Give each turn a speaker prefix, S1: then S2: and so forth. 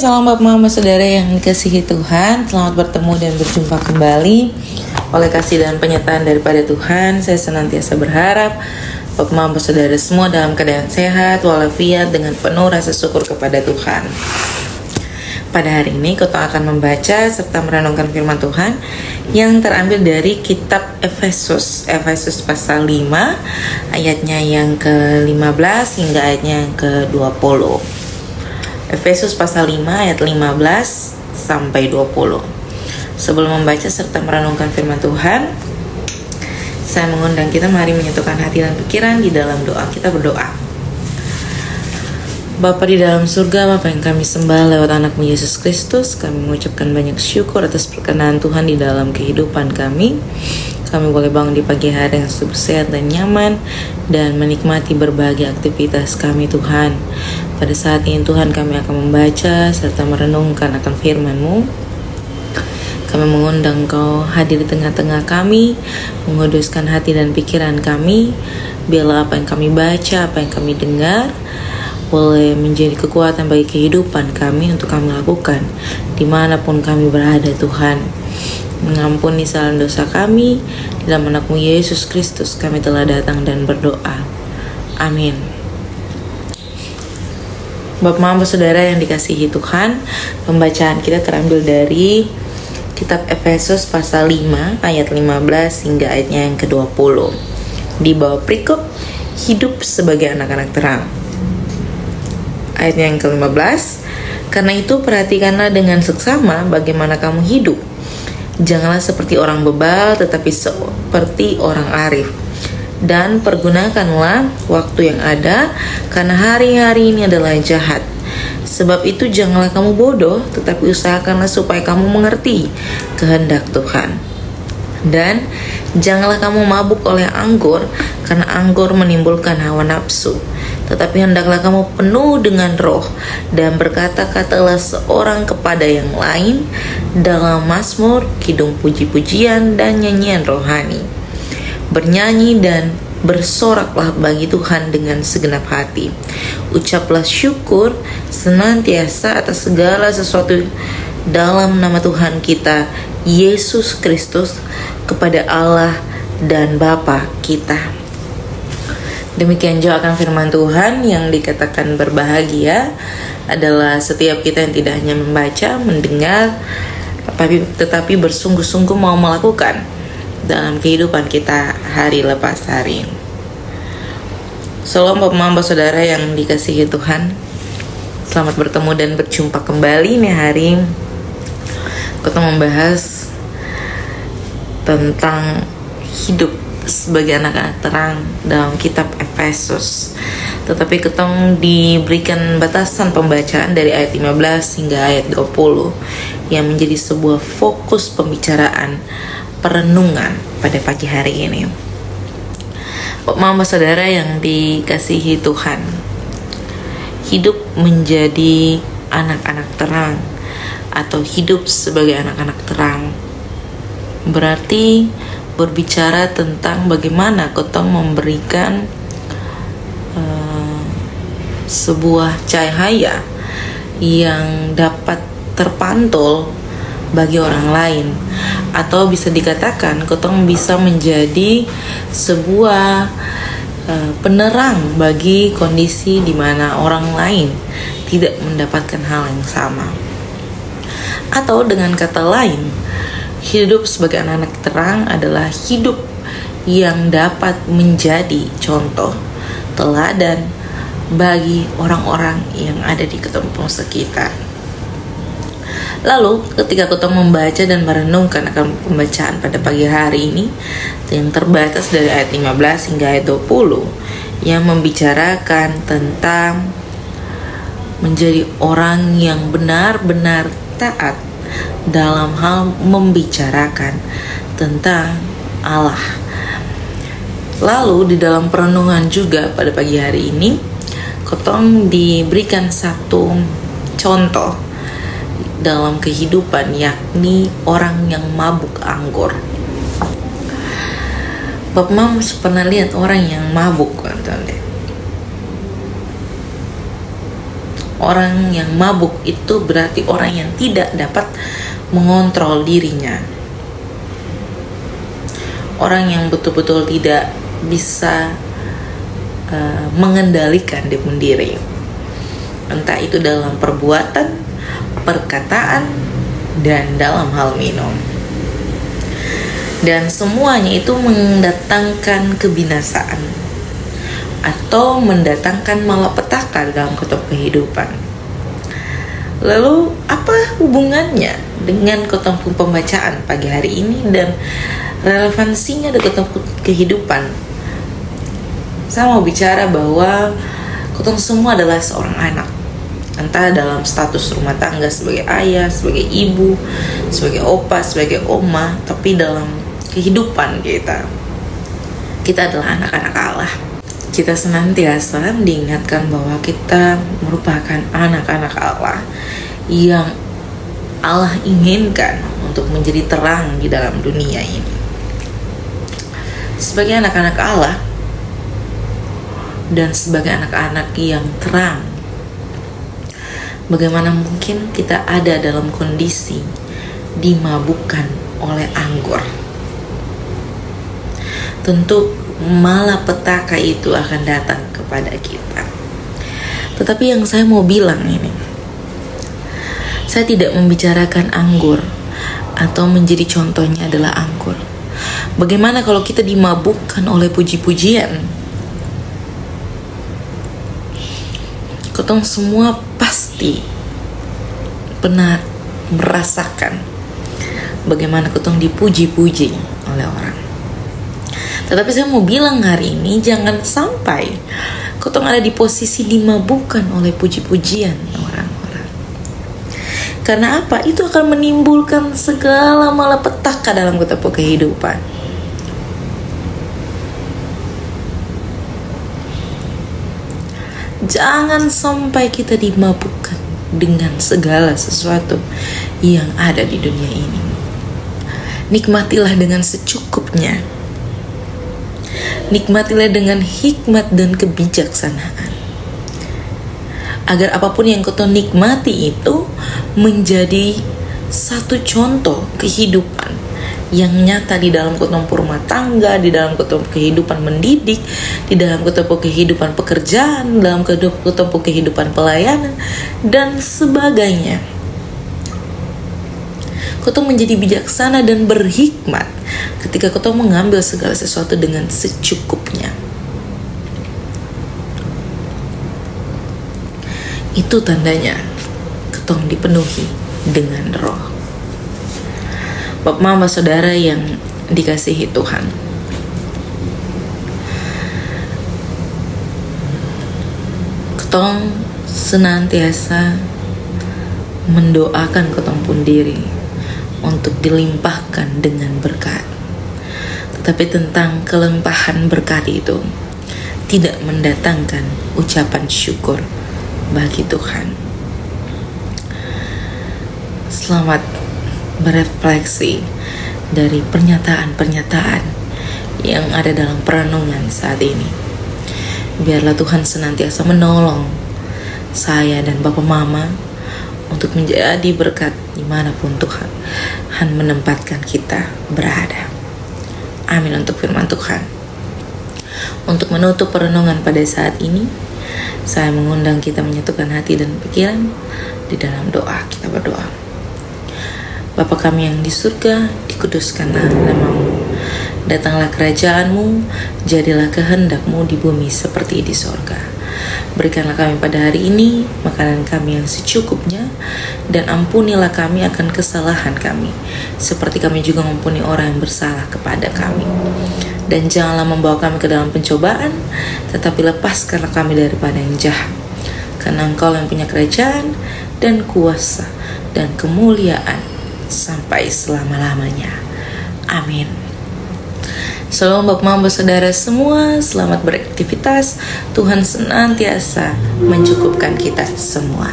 S1: salam Bapak Mama Saudara yang dikasihi Tuhan. Selamat bertemu dan berjumpa kembali. Oleh kasih dan penyertaan daripada Tuhan, saya senantiasa berharap Bapak Mama Saudara semua dalam keadaan sehat walafiat dengan penuh rasa syukur kepada Tuhan. Pada hari ini kita akan membaca serta merenungkan firman Tuhan yang terambil dari kitab Efesus pasal 5 ayatnya yang ke-15 hingga ayatnya yang ke-20. Efesus pasal 5 ayat 15 sampai 20. Sebelum membaca serta merenungkan firman Tuhan, saya mengundang kita mari menyatukan hati dan pikiran di dalam doa. Kita berdoa. Bapa di dalam surga, Bapa yang kami sembah lewat anakmu Yesus Kristus, kami mengucapkan banyak syukur atas perkenan Tuhan di dalam kehidupan kami. Kami boleh bangun di pagi hari yang sehat dan nyaman dan menikmati berbagai aktivitas kami Tuhan. Pada saat ini Tuhan kami akan membaca serta merenungkan akan firman-Mu. Kami mengundang Engkau hadir di tengah-tengah kami, menguduskan hati dan pikiran kami. Biarlah apa yang kami baca, apa yang kami dengar boleh menjadi kekuatan bagi kehidupan kami untuk kami lakukan dimanapun kami berada Tuhan. Mengampuni kesalahan dosa kami, dalam anakmu Yesus Kristus kami telah datang dan berdoa. Amin. Bapak Mama Saudara yang dikasihi Tuhan, pembacaan kita terambil dari kitab Efesus pasal 5 ayat 15 hingga ayatnya yang ke-20. Di bawah perikop hidup sebagai anak-anak terang. Ayatnya yang ke-15, karena itu perhatikanlah dengan seksama bagaimana kamu hidup. Janganlah seperti orang bebal, tetapi seperti orang arif. Dan pergunakanlah waktu yang ada, karena hari-hari ini adalah jahat. Sebab itu janganlah kamu bodoh, tetapi usahakanlah supaya kamu mengerti kehendak Tuhan. Dan janganlah kamu mabuk oleh anggur, karena anggur menimbulkan hawa nafsu. Tetapi hendaklah kamu penuh dengan roh, dan berkata-katalah seorang kepada yang lain dalam mazmur, kidung puji-pujian, dan nyanyian rohani. Bernyanyi dan bersoraklah bagi Tuhan dengan segenap hati. Ucaplah syukur senantiasa atas segala sesuatu dalam nama Tuhan kita Yesus Kristus kepada Allah dan Bapa kita. Demikian juga akan firman Tuhan yang dikatakan berbahagia adalah setiap kita yang tidak hanya membaca, mendengar, tetapi bersungguh-sungguh mau melakukan dalam kehidupan kita hari lepas hari. Salam Bapak Mama Saudara yang dikasihi Tuhan. Selamat bertemu dan berjumpa kembali nih hari. Kita membahas tentang hidup sebagai anak-anak terang dalam kitab Efesus. Tetapi kita diberikan batasan pembacaan dari ayat 15 hingga ayat 20 yang menjadi sebuah fokus pembicaraan perenungan pada pagi hari ini. Mama Saudara yang dikasihi Tuhan, hidup menjadi anak-anak terang atau hidup sebagai anak-anak terang berarti berbicara tentang bagaimana kita memberikan sebuah cahaya yang dapat terpantul bagi orang lain, atau bisa dikatakan kita bisa menjadi sebuah penerang bagi kondisi di mana orang lain tidak mendapatkan hal yang sama. Atau dengan kata lain, hidup sebagai anak-anak terang adalah hidup yang dapat menjadi contoh teladan bagi orang-orang yang ada di ketemu sekitar. Lalu ketika kita membaca dan merenungkan akan pembacaan pada pagi hari ini yang terbatas dari ayat 15 hingga ayat 20 yang membicarakan tentang menjadi orang yang benar-benar taat dalam hal membicarakan tentang Allah. Lalu di dalam perenungan juga pada pagi hari ini Kotong diberikan satu contoh dalam kehidupan, yakni orang yang mabuk anggur. Bapak Mama pernah lihat orang yang mabuk kan? Orang yang mabuk itu berarti orang yang tidak dapat mengontrol dirinya. Orang yang betul-betul tidak bisa mengendalikan diri, entah itu dalam perbuatan, perkataan, dan dalam hal minum. Dan semuanya itu mendatangkan kebinasaan atau mendatangkan malapetaka dalam kehidupan. Lalu apa hubungannya dengan pembacaan pagi hari ini dan relevansinya dengan kehidupan? Saya mau bicara bahwa kita semua adalah seorang anak, entah dalam status rumah tangga sebagai ayah, sebagai ibu, sebagai opa, sebagai oma, tapi dalam kehidupan kita adalah anak-anak Allah. Kita senantiasa diingatkan bahwa kita merupakan anak-anak Allah yang Allah inginkan untuk menjadi terang di dalam dunia ini. Sebagai anak-anak Allah dan sebagai anak-anak yang terang, bagaimana mungkin kita ada dalam kondisi dimabukkan oleh anggur? Tentu malapetaka itu akan datang kepada kita. Tetapi yang saya mau bilang ini, saya tidak membicarakan anggur atau menjadi contohnya adalah anggur. Bagaimana kalau kita dimabukkan oleh puji-pujian? Ketong semua pasti pernah merasakan bagaimana ketong dipuji-puji oleh orang. Tetapi saya mau bilang hari ini, jangan sampai ketong ada di posisi dimabukkan oleh puji-pujian orang-orang. Karena apa? Itu akan menimbulkan segala malapetaka dalam kehidupan. Jangan sampai kita dimabukkan dengan segala sesuatu yang ada di dunia ini. Nikmatilah dengan secukupnya. Nikmatilah dengan hikmat dan kebijaksanaan. Agar apapun yang kau nikmati itu menjadi satu contoh kehidupan yang nyata di dalam rumah tangga, di dalam kehidupan mendidik, di dalam kehidupan pekerjaan, dalam kehidupan pelayanan, dan sebagainya. Kau menjadi bijaksana dan berhikmat ketika kau mengambil segala sesuatu dengan secukupnya. Itu tandanya kau dipenuhi dengan roh. Bapak, mama, saudara yang dikasihi Tuhan, ketong senantiasa mendoakan ketong pun diri untuk dilimpahkan dengan berkat. Tetapi tentang kelimpahan berkat itu tidak mendatangkan ucapan syukur bagi Tuhan. Selamat berefleksi dari pernyataan-pernyataan yang ada dalam perenungan saat ini. Biarlah Tuhan senantiasa menolong saya dan Bapak Mama untuk menjadi berkat dimanapun Tuhan menempatkan kita berada. Amin untuk firman Tuhan. Untuk menutup perenungan pada saat ini, saya mengundang kita menyatukan hati dan pikiran di dalam doa. Kita berdoa. Bapa kami yang di surga, dikuduskanlah nama-Mu. Datanglah kerajaan-Mu, jadilah kehendak-Mu di bumi seperti di sorga. Berikanlah kami pada hari ini makanan kami yang secukupnya, dan ampunilah kami akan kesalahan kami, seperti kami juga mengampuni orang yang bersalah kepada kami. Dan janganlah membawa kami ke dalam pencobaan, tetapi lepaskanlah kami daripada yang jahat. Karena Engkau yang punya kerajaan dan kuasa dan kemuliaan sampai selama-lamanya. Amin. Shalom Bapak Mama Saudara semua, selamat beraktivitas. Tuhan senantiasa mencukupkan kita semua.